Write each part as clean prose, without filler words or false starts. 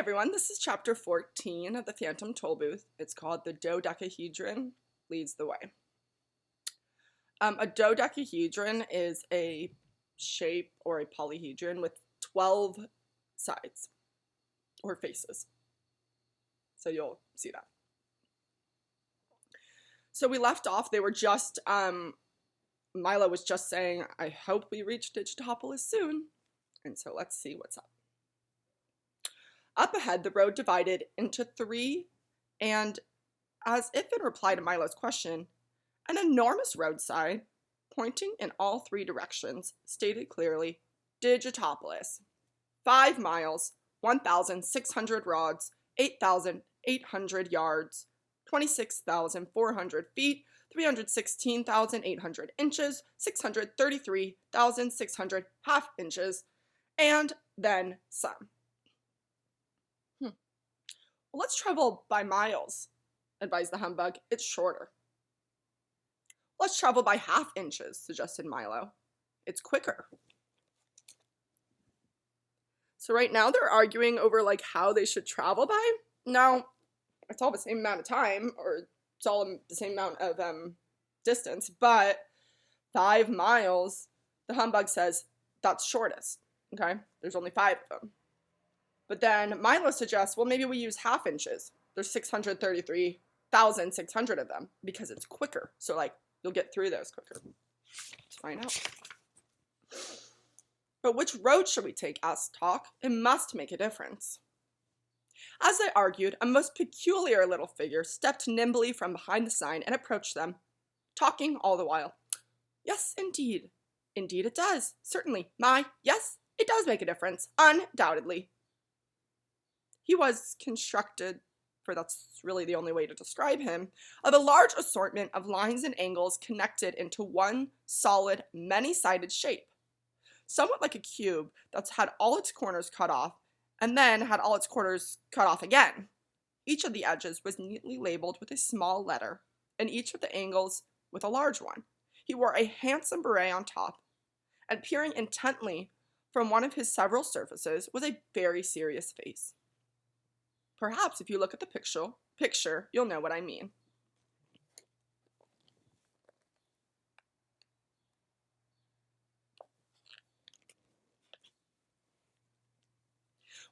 Everyone, this is chapter 14 of the Phantom Tollbooth. It's called The Dodecahedron Leads the Way. A dodecahedron is a shape or a polyhedron with 12 sides or faces. So you'll see that. So we left off, they were just, Milo was just saying, I hope we reach Digitopolis soon. And so let's see what's up. Up ahead, the road divided into three, and as if in reply to Milo's question, an enormous roadside, pointing in all three directions, stated clearly, Digitopolis. 5 miles, 1,600 rods, 8,800 yards, 26,400 feet, 316,800 inches, 633,600 half inches, and then some. Well, let's travel by miles, advised the humbug. It's shorter. Let's travel by half inches, suggested Milo. It's quicker. So right now they're arguing over how they should travel by. Now, it's all the same amount of time, or it's all the same amount of distance, but 5 miles, the humbug says that's shortest, okay? There's only 5 of them. But then Milo suggests, well, maybe we use half inches. There's 633,600 of them because it's quicker. So, you'll get through those quicker. Let's find out. But which road should we take? Asked Talk. It must make a difference. As they argued, a most peculiar little figure stepped nimbly from behind the sign and approached them, talking all the while. Yes, indeed. Indeed it does. Certainly. Yes, it does make a difference. Undoubtedly. He was constructed, for that's really the only way to describe him, of a large assortment of lines and angles connected into one solid, many-sided shape. Somewhat like a cube that's had all its corners cut off, and then had all its corners cut off again. Each of the edges was neatly labeled with a small letter, and each of the angles with a large one. He wore a handsome beret on top, and peering intently from one of his several surfaces was a very serious face. Perhaps if you look at the picture, you'll know what I mean.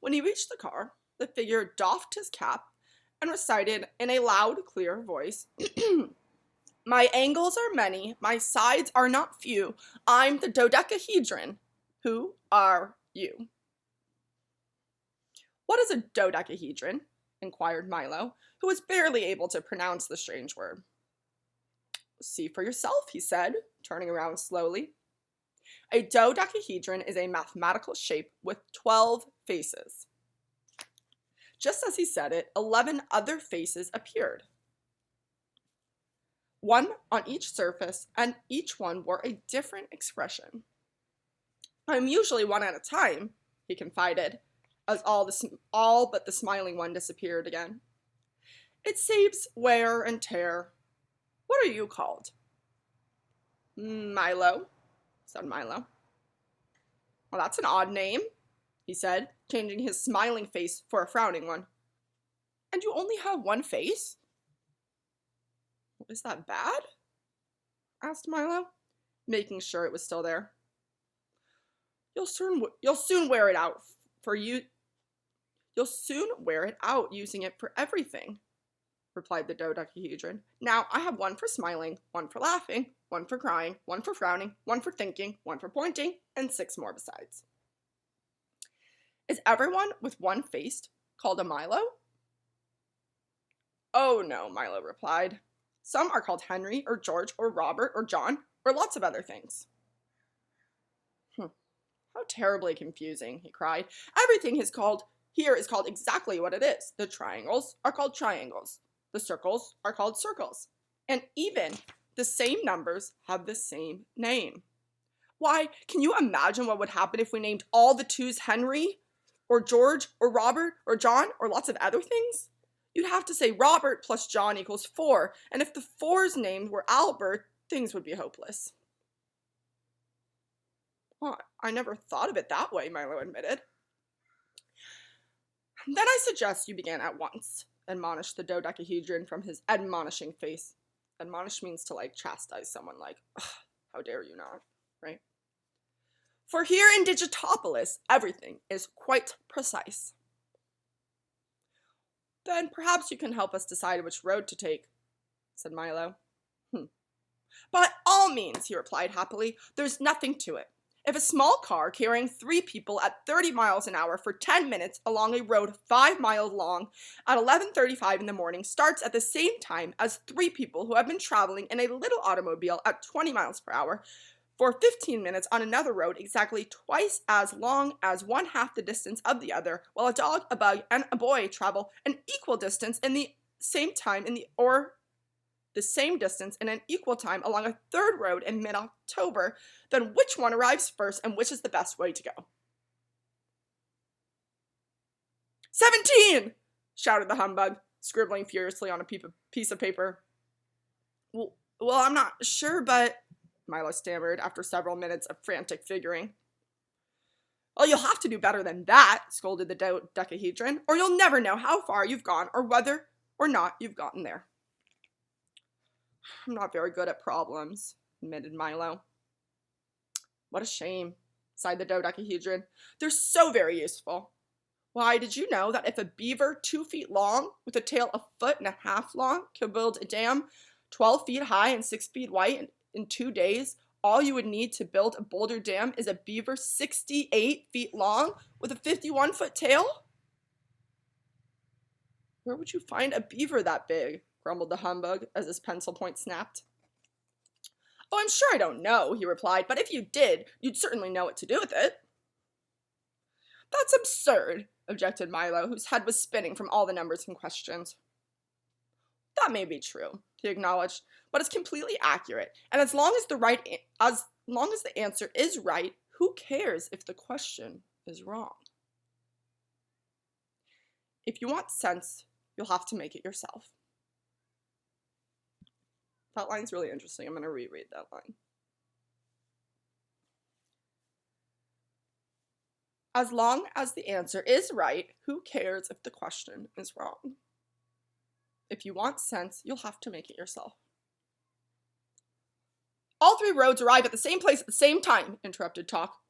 When he reached the car, the figure doffed his cap and recited in a loud, clear voice, My angles are many, my sides are not few. I'm the dodecahedron. Who are you? What is a dodecahedron? Inquired Milo, who was barely able to pronounce the strange word. See for yourself, he said, turning around slowly. A dodecahedron is a mathematical shape with 12 faces. Just as he said it, 11 other faces appeared. One on each surface, and each one wore a different expression. I'm usually one at a time, he confided, as all but the smiling one disappeared again. It saves wear and tear. What are you called? Milo, said Milo. Well, that's an odd name, he said, changing his smiling face for a frowning one. And you only have one face? Is that bad? Asked Milo, making sure it was still there. You'll soon wear it out for you. You'll soon wear it out using it for everything, replied the dodecahedron. Now I have one for smiling, one for laughing, one for crying, one for frowning, one for thinking, one for pointing, and 6 more besides. Is everyone with one face called a Milo? Oh no, Milo replied. Some are called Henry, or George, or Robert, or John, or lots of other things. How terribly confusing, he cried. Everything here is called exactly what it is. The triangles are called triangles. The circles are called circles. And even the same numbers have the same name. Why, can you imagine what would happen if we named all the 2s Henry, or George, or Robert, or John, or lots of other things? You'd have to say Robert plus John equals 4, and if the 4's names were Albert, things would be hopeless. Well, I never thought of it that way, Milo admitted. Then I suggest you begin at once, admonished the dodecahedron from his admonishing face. Admonish means to, like, chastise someone, like, how dare you not, right? For here in Digitopolis, everything is quite precise. Then perhaps you can help us decide which road to take, said Milo. By all means, he replied happily. There's nothing to it. If a small car carrying 3 people at 30 miles an hour for 10 minutes along a road 5 miles long at 11:35 in the morning starts at the same time as 3 people who have been traveling in a little automobile at 20 miles per hour for 15 minutes on another road exactly twice as long as 1/2 the distance of the other, while a dog, a bug, and a boy travel an equal distance in the same time the same distance in an equal time along a third road in mid-October, then which one arrives first and which is the best way to go? 17! Shouted the humbug, scribbling furiously on a piece of paper. Well, I'm not sure, but Milo stammered after several minutes of frantic figuring. Well, you'll have to do better than that, scolded the dodecahedron, or you'll never know how far you've gone or whether or not you've gotten there. I'm not very good at problems, admitted Milo. What a shame, sighed the dodecahedron. They're so very useful. Why, did you know that if a beaver 2 feet long, with a tail 1.5 feet long, could build a dam 12 feet high and 6 feet wide in 2 days, all you would need to build a boulder dam is a beaver 68 feet long with a 51-foot tail? Where would you find a beaver that big? Grumbled the humbug as his pencil point snapped. Oh, I'm sure I don't know, he replied, but if you did, you'd certainly know what to do with it. That's absurd, objected Milo, whose head was spinning from all the numbers and questions. That may be true, he acknowledged, but it's completely accurate, and as long as the answer is right, who cares if the question is wrong? If you want sense, you'll have to make it yourself. That line's really interesting. I'm going to reread that line. As long as the answer is right, who cares if the question is wrong? If you want sense, you'll have to make it yourself. All 3 roads arrive at the same place at the same time, interrupted Talk,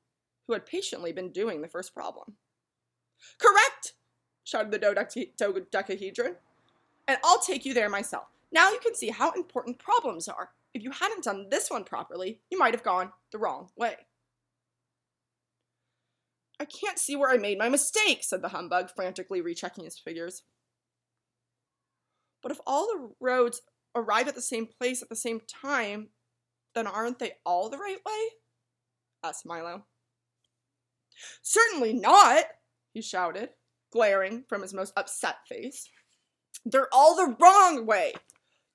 who had patiently been doing the first problem. Correct, shouted the dodecahedron, and I'll take you there myself. Now you can see how important problems are. If you hadn't done this one properly, you might have gone the wrong way. I can't see where I made my mistake, said the humbug, frantically rechecking his figures. But if all the roads arrive at the same place at the same time, then aren't they all the right way? Asked Milo. Certainly not, he shouted, glaring from his most upset face. They're all the wrong way.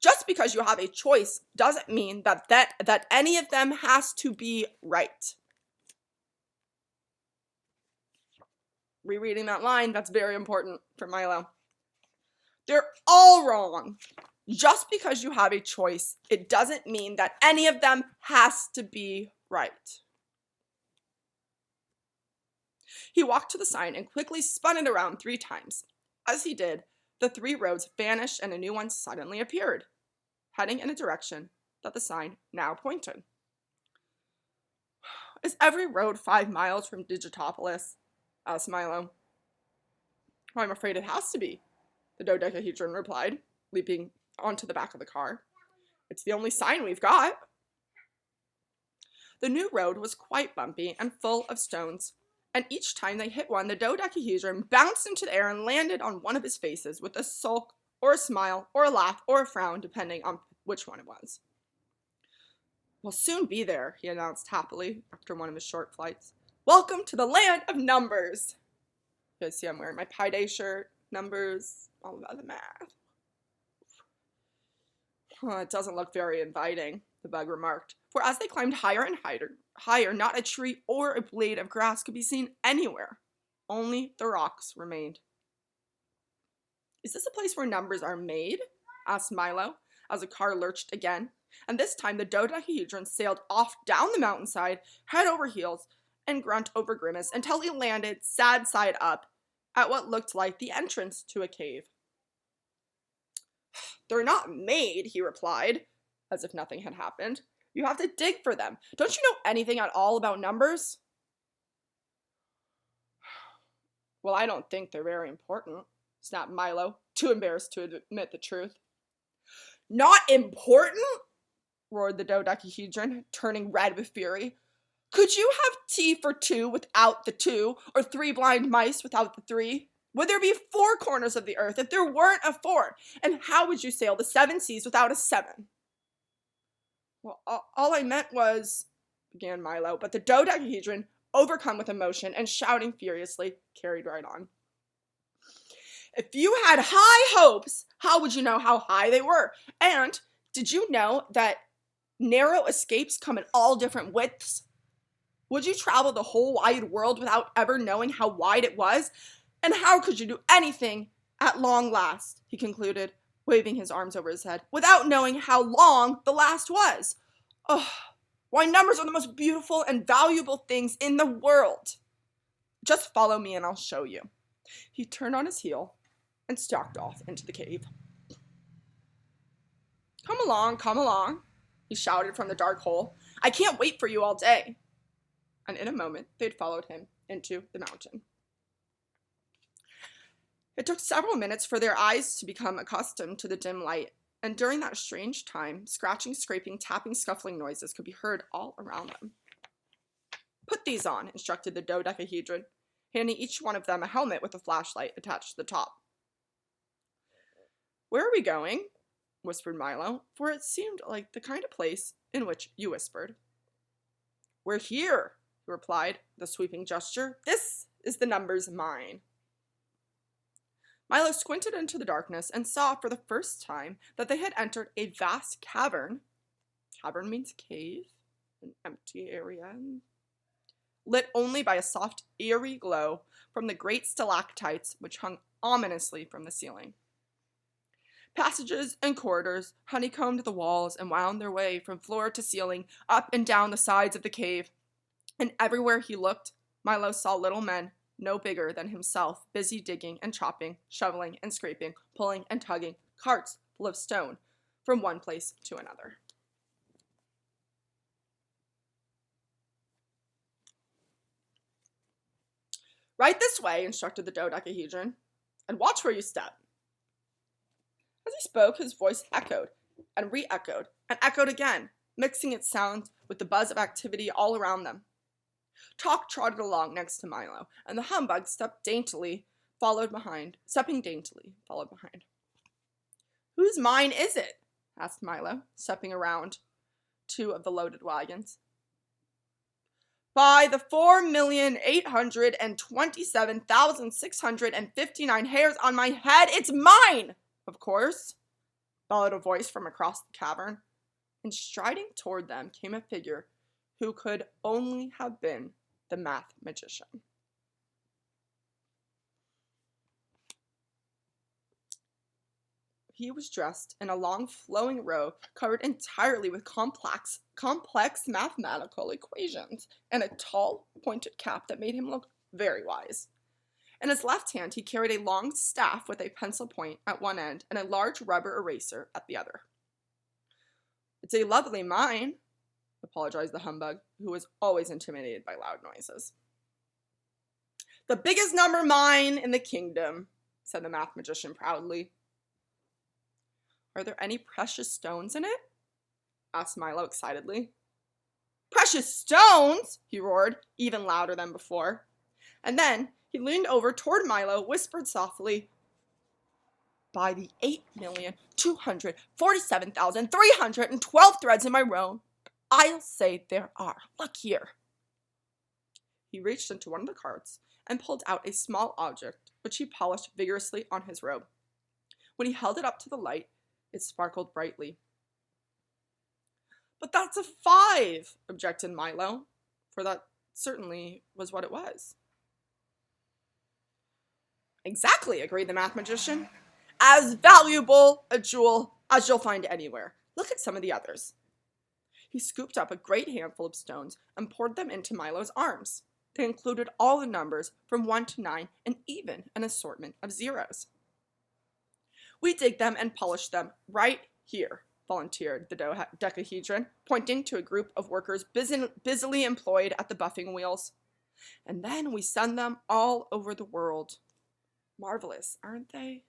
Just because you have a choice doesn't mean that any of them has to be right. Rereading that line, that's very important for Milo. They're all wrong. Just because you have a choice, it doesn't mean that any of them has to be right. He walked to the sign and quickly spun it around 3 times. As he did, the 3 roads vanished and a new one suddenly appeared, heading in a direction that the sign now pointed. Is every road 5 miles from Digitopolis? Asked Milo. Well, I'm afraid it has to be, the dodecahedron replied, leaping onto the back of the car. It's the only sign we've got. The new road was quite bumpy and full of stones, and each time they hit one, the dodecahedron bounced into the air and landed on one of his faces with a sulk or a smile or a laugh or a frown, depending on which one it was. We'll soon be there, he announced happily after one of his short flights. Welcome to the land of numbers. You guys see I'm wearing my Pi Day shirt, numbers, all about the math. It doesn't look very inviting, the bug remarked, for as they climbed higher and higher, not a tree or a blade of grass could be seen anywhere. Only the rocks remained. Is this a place where numbers are made? Asked Milo, as the car lurched again, and this time the dodecahedron sailed off down the mountainside, head over heels, and grunt over grimace, until he landed, sad side up, at what looked like the entrance to a cave. "They're not made," he replied, as if nothing had happened. "You have to dig for them. Don't you know anything at all about numbers?" "Well, I don't think they're very important," snapped Milo, too embarrassed to admit the truth. "Not important?" roared the dodecahedron, turning red with fury. "Could you have tea for two without the two, or three blind mice without the three? Would there be four corners of the earth if there weren't a four? And how would you sail the seven seas without a seven?" "Well, all I meant was," began Milo, but the dodecahedron, overcome with emotion and shouting furiously, carried right on. "If you had high hopes, how would you know how high they were? And did you know that narrow escapes come in all different widths? Would you travel the whole wide world without ever knowing how wide it was? And how could you do anything at long last," he concluded, waving his arms over his head, "without knowing how long the last was? Oh, why, numbers are the most beautiful and valuable things in the world. Just follow me and I'll show you." He turned on his heel and stalked off into the cave. Come along," he shouted from the dark hole. "I can't wait for you all day." And in a moment, they'd followed him into the mountain. It took several minutes for their eyes to become accustomed to the dim light, and during that strange time, scratching, scraping, tapping, scuffling noises could be heard all around them. "Put these on," instructed the dodecahedron, handing each one of them a helmet with a flashlight attached to the top. "Where are we going?" whispered Milo, for it seemed like the kind of place in which you whispered. "We're here," he replied with a sweeping gesture. "This is the numbers mine." Milo squinted into the darkness and saw for the first time that they had entered a vast cavern. Cavern means cave, an empty area, lit only by a soft, eerie glow from the great stalactites which hung ominously from the ceiling. Passages and corridors honeycombed the walls and wound their way from floor to ceiling, up and down the sides of the cave. And everywhere he looked, Milo saw little men, no bigger than himself, busy digging and chopping, shoveling and scraping, pulling and tugging carts full of stone from one place to another. "Right this way," instructed the dodecahedron, "and watch where you step." As he spoke, his voice echoed and re-echoed and echoed again, mixing its sounds with the buzz of activity all around them. Talk trotted along next to Milo, and the humbug stepping daintily followed behind. "Whose mine is it?" asked Milo, stepping around two of the loaded wagons. "By the 4,827,659 hairs on my head, it's mine, of course," bellowed a voice from across the cavern, and striding toward them came a figure who could only have been the math magician. He was dressed in a long flowing robe covered entirely with complex mathematical equations and a tall, pointed cap that made him look very wise. In his left hand, he carried a long staff with a pencil point at one end and a large rubber eraser at the other. "It's a lovely mine," apologized the humbug, who was always intimidated by loud noises. "The biggest number mine in the kingdom," said the math magician proudly. "Are there any precious stones in it?" asked Milo excitedly. "Precious stones!" he roared, even louder than before. And then he leaned over toward Milo, whispered softly, "By the 8,247,312 threads in my row, I'll say there are. Look here." He reached into one of the carts and pulled out a small object, which he polished vigorously on his robe. When he held it up to the light, it sparkled brightly. "But that's a 5, objected Milo, for that certainly was what it was. "Exactly," agreed the math magician. "As valuable a jewel as you'll find anywhere. Look at some of the others." He scooped up a great handful of stones and poured them into Milo's arms. They included all the numbers from 1 to 9 and even an assortment of zeros. We dig them and polish them right here, volunteered the Dodecahedron, pointing to a group of workers busily employed at the buffing wheels. And then we send them all over the world. Marvelous, aren't they?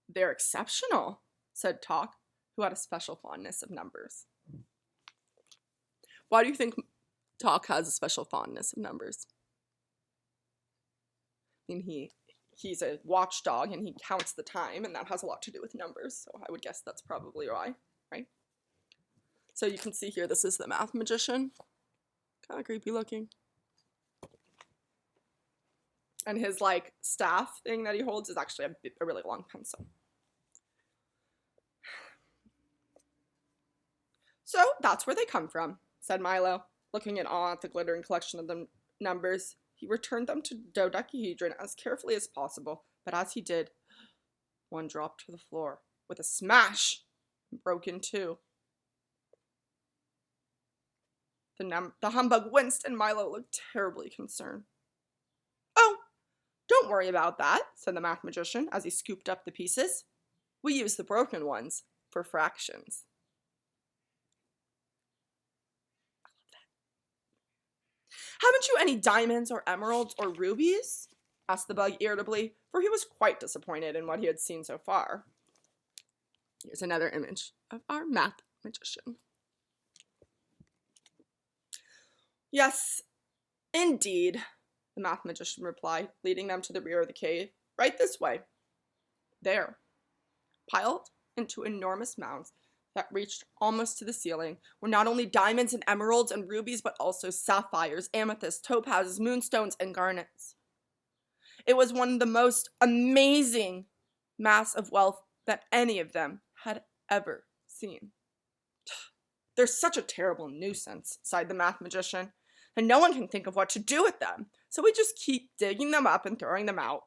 They're exceptional, said Talk, who had a special fondness of numbers. Why do you think Talk has a special fondness of numbers? I mean, he's a watchdog and he counts the time, and that has a lot to do with numbers, so I would guess that's probably why, right? So you can see here, this is the math magician. Kind of creepy looking. And his, like, staff thing that he holds is actually a really long pencil. So that's where they come from, said Milo, looking in awe at the glittering collection of the numbers. He returned them to Dodecahedron as carefully as possible, but as he did, one dropped to the floor with a smash and broke in two. The humbug winced and Milo looked terribly concerned. Oh, don't worry about that, said the math magician as he scooped up the pieces. We use the broken ones for fractions. Haven't you any diamonds or emeralds or rubies? Asked the bug irritably, for he was quite disappointed in what he had seen so far. Here's another image of our math magician. Yes, indeed, the math magician replied, leading them to the rear of the cave. Right this way. There, piled into enormous mounds that reached almost to the ceiling, were not only diamonds and emeralds and rubies, but also sapphires, amethysts, topazes, moonstones, and garnets. It was one of the most amazing mass of wealth that any of them had ever seen. They're such a terrible nuisance, sighed the math magician, and no one can think of what to do with them, so we just keep digging them up and throwing them out.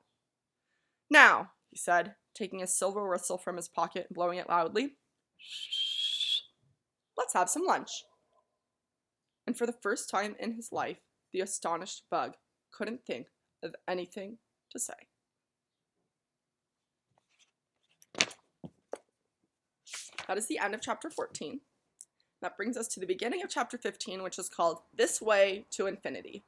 Now, he said, taking a silver whistle from his pocket and blowing it loudly, let's have some lunch. And for the first time in his life, the astonished bug couldn't think of anything to say. That is the end of chapter 14. That brings us to the beginning of chapter 15, which is called This Way to Infinity.